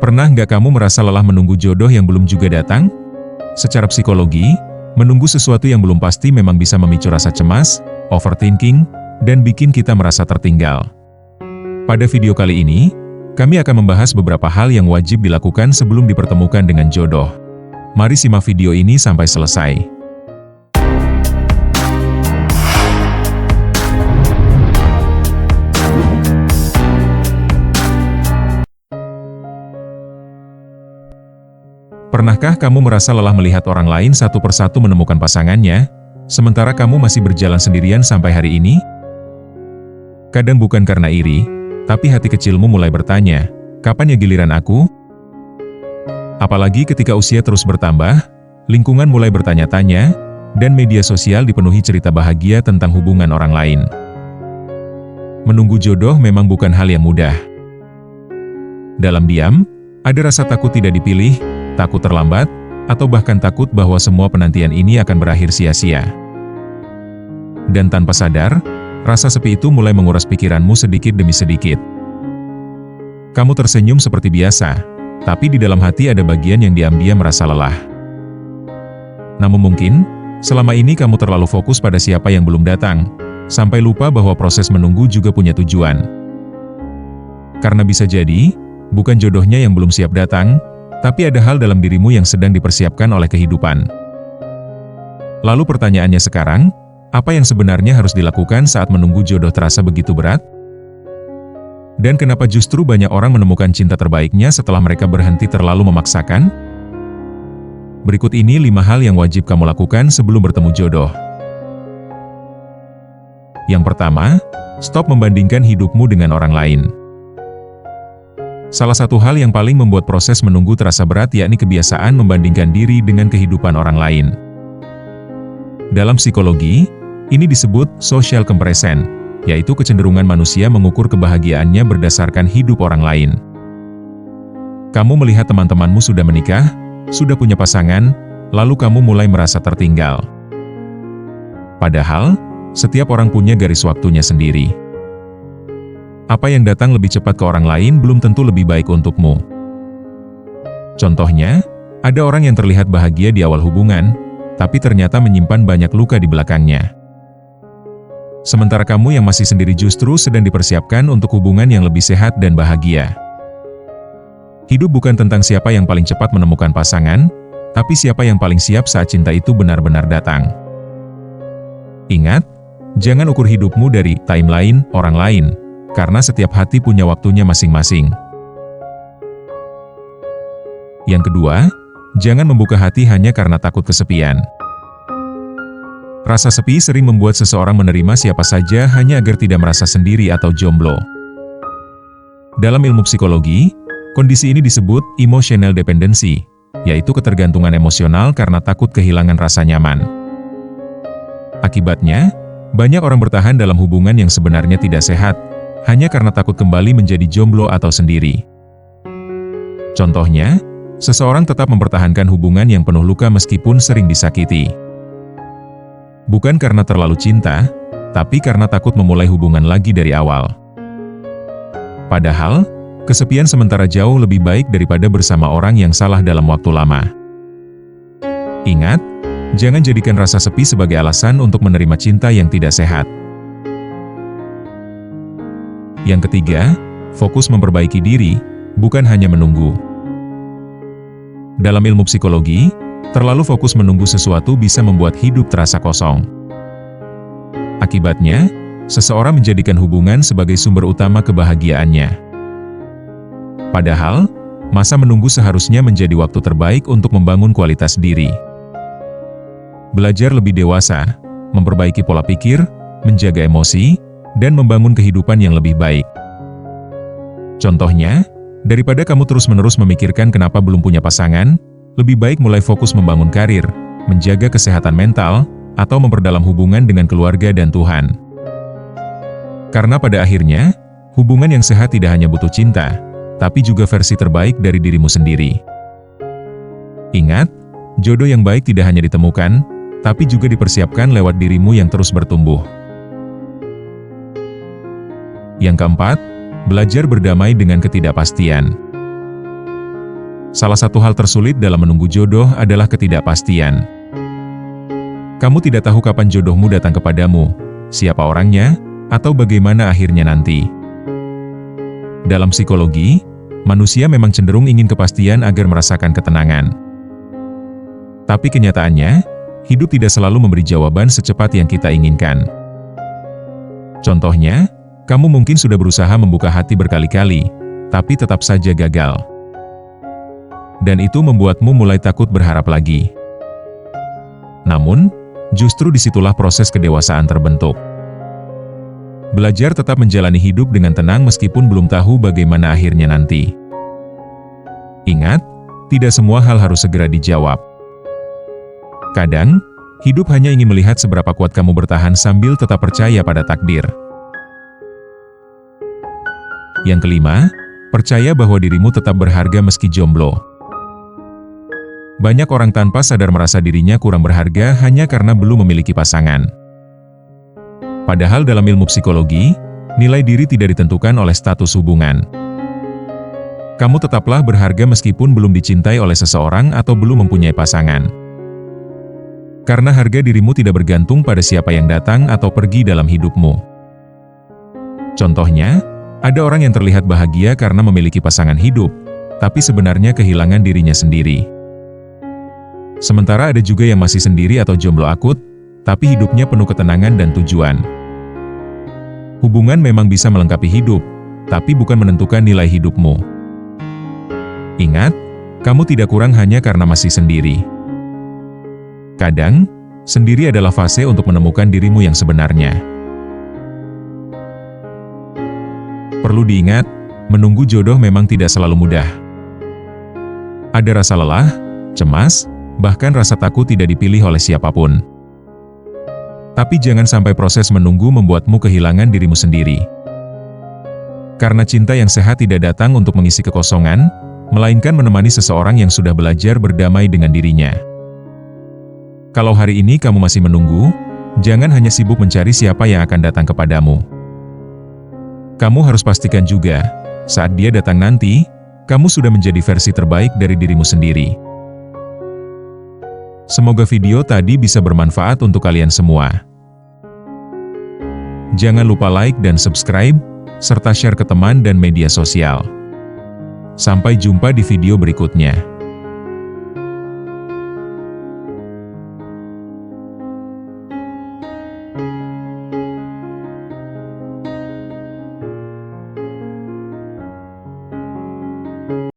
Pernah nggak kamu merasa lelah menunggu jodoh yang belum juga datang? Secara psikologi, menunggu sesuatu yang belum pasti memang bisa memicu rasa cemas, overthinking, dan bikin kita merasa tertinggal. Pada video kali ini, kami akan membahas beberapa hal yang wajib dilakukan sebelum dipertemukan dengan jodoh. Mari simak video ini sampai selesai. Pernahkah kamu merasa lelah melihat orang lain satu persatu menemukan pasangannya, sementara kamu masih berjalan sendirian sampai hari ini? Kadang bukan karena iri, tapi hati kecilmu mulai bertanya, kapan ya giliran aku? Apalagi ketika usia terus bertambah, lingkungan mulai bertanya-tanya, dan media sosial dipenuhi cerita bahagia tentang hubungan orang lain. Menunggu jodoh memang bukan hal yang mudah. Dalam diam, ada rasa takut tidak dipilih, takut terlambat, atau bahkan takut bahwa semua penantian ini akan berakhir sia-sia. Dan tanpa sadar, rasa sepi itu mulai menguras pikiranmu sedikit demi sedikit. Kamu tersenyum seperti biasa, tapi di dalam hati ada bagian yang diam-diam merasa lelah. Namun mungkin, selama ini kamu terlalu fokus pada siapa yang belum datang, sampai lupa bahwa proses menunggu juga punya tujuan. Karena bisa jadi, bukan jodohnya yang belum siap datang, tapi ada hal dalam dirimu yang sedang dipersiapkan oleh kehidupan. Lalu pertanyaannya sekarang, apa yang sebenarnya harus dilakukan saat menunggu jodoh terasa begitu berat? Dan kenapa justru banyak orang menemukan cinta terbaiknya setelah mereka berhenti terlalu memaksakan? Berikut ini 5 hal yang wajib kamu lakukan sebelum bertemu jodoh. Yang pertama, stop membandingkan hidupmu dengan orang lain. Salah satu hal yang paling membuat proses menunggu terasa berat yakni kebiasaan membandingkan diri dengan kehidupan orang lain. Dalam psikologi, ini disebut social comparison, yaitu kecenderungan manusia mengukur kebahagiaannya berdasarkan hidup orang lain. Kamu melihat teman-temanmu sudah menikah, sudah punya pasangan, lalu kamu mulai merasa tertinggal. Padahal, setiap orang punya garis waktunya sendiri. Apa yang datang lebih cepat ke orang lain belum tentu lebih baik untukmu. Contohnya, ada orang yang terlihat bahagia di awal hubungan, tapi ternyata menyimpan banyak luka di belakangnya. Sementara kamu yang masih sendiri justru sedang dipersiapkan untuk hubungan yang lebih sehat dan bahagia. Hidup bukan tentang siapa yang paling cepat menemukan pasangan, tapi siapa yang paling siap saat cinta itu benar-benar datang. Ingat, jangan ukur hidupmu dari timeline orang lain, karena setiap hati punya waktunya masing-masing. Yang kedua, jangan membuka hati hanya karena takut kesepian. Rasa sepi sering membuat seseorang menerima siapa saja hanya agar tidak merasa sendiri atau jomblo. Dalam ilmu psikologi, kondisi ini disebut emotional dependency, yaitu ketergantungan emosional karena takut kehilangan rasa nyaman. Akibatnya, banyak orang bertahan dalam hubungan yang sebenarnya tidak sehat, hanya karena takut kembali menjadi jomblo atau sendiri. Contohnya, seseorang tetap mempertahankan hubungan yang penuh luka meskipun sering disakiti. Bukan karena terlalu cinta, tapi karena takut memulai hubungan lagi dari awal. Padahal, kesepian sementara jauh lebih baik daripada bersama orang yang salah dalam waktu lama. Ingat, jangan jadikan rasa sepi sebagai alasan untuk menerima cinta yang tidak sehat. Yang ketiga, fokus memperbaiki diri, bukan hanya menunggu. Dalam ilmu psikologi, terlalu fokus menunggu sesuatu bisa membuat hidup terasa kosong. Akibatnya, seseorang menjadikan hubungan sebagai sumber utama kebahagiaannya. Padahal, masa menunggu seharusnya menjadi waktu terbaik untuk membangun kualitas diri. Belajar lebih dewasa, memperbaiki pola pikir, menjaga emosi, dan membangun kehidupan yang lebih baik. Contohnya, daripada kamu terus-menerus memikirkan kenapa belum punya pasangan, lebih baik mulai fokus membangun karir, menjaga kesehatan mental, atau memperdalam hubungan dengan keluarga dan Tuhan. Karena pada akhirnya, hubungan yang sehat tidak hanya butuh cinta, tapi juga versi terbaik dari dirimu sendiri. Ingat, jodoh yang baik tidak hanya ditemukan, tapi juga dipersiapkan lewat dirimu yang terus bertumbuh. Yang keempat, belajar berdamai dengan ketidakpastian. Salah satu hal tersulit dalam menunggu jodoh adalah ketidakpastian. Kamu tidak tahu kapan jodohmu datang kepadamu, siapa orangnya, atau bagaimana akhirnya nanti. Dalam psikologi, manusia memang cenderung ingin kepastian agar merasakan ketenangan. Tapi kenyataannya, hidup tidak selalu memberi jawaban secepat yang kita inginkan. Contohnya, kamu mungkin sudah berusaha membuka hati berkali-kali, tapi tetap saja gagal. Dan itu membuatmu mulai takut berharap lagi. Namun, justru disitulah proses kedewasaan terbentuk. Belajar tetap menjalani hidup dengan tenang meskipun belum tahu bagaimana akhirnya nanti. Ingat, tidak semua hal harus segera dijawab. Kadang, hidup hanya ingin melihat seberapa kuat kamu bertahan sambil tetap percaya pada takdir. Yang kelima, percaya bahwa dirimu tetap berharga meski jomblo. Banyak orang tanpa sadar merasa dirinya kurang berharga hanya karena belum memiliki pasangan. Padahal dalam ilmu psikologi, nilai diri tidak ditentukan oleh status hubungan. Kamu tetaplah berharga meskipun belum dicintai oleh seseorang atau belum mempunyai pasangan. Karena harga dirimu tidak bergantung pada siapa yang datang atau pergi dalam hidupmu. Contohnya, ada orang yang terlihat bahagia karena memiliki pasangan hidup, tapi sebenarnya kehilangan dirinya sendiri. Sementara ada juga yang masih sendiri atau jomblo akut, tapi hidupnya penuh ketenangan dan tujuan. Hubungan memang bisa melengkapi hidup, tapi bukan menentukan nilai hidupmu. Ingat, kamu tidak kurang hanya karena masih sendiri. Kadang, sendiri adalah fase untuk menemukan dirimu yang sebenarnya. Perlu diingat, menunggu jodoh memang tidak selalu mudah. Ada rasa lelah, cemas, bahkan rasa takut tidak dipilih oleh siapapun. Tapi jangan sampai proses menunggu membuatmu kehilangan dirimu sendiri. Karena cinta yang sehat tidak datang untuk mengisi kekosongan, melainkan menemani seseorang yang sudah belajar berdamai dengan dirinya. Kalau hari ini kamu masih menunggu, jangan hanya sibuk mencari siapa yang akan datang kepadamu. Kamu harus pastikan juga, saat dia datang nanti, kamu sudah menjadi versi terbaik dari dirimu sendiri. Semoga video tadi bisa bermanfaat untuk kalian semua. Jangan lupa like dan subscribe, serta share ke teman dan media sosial. Sampai jumpa di video berikutnya.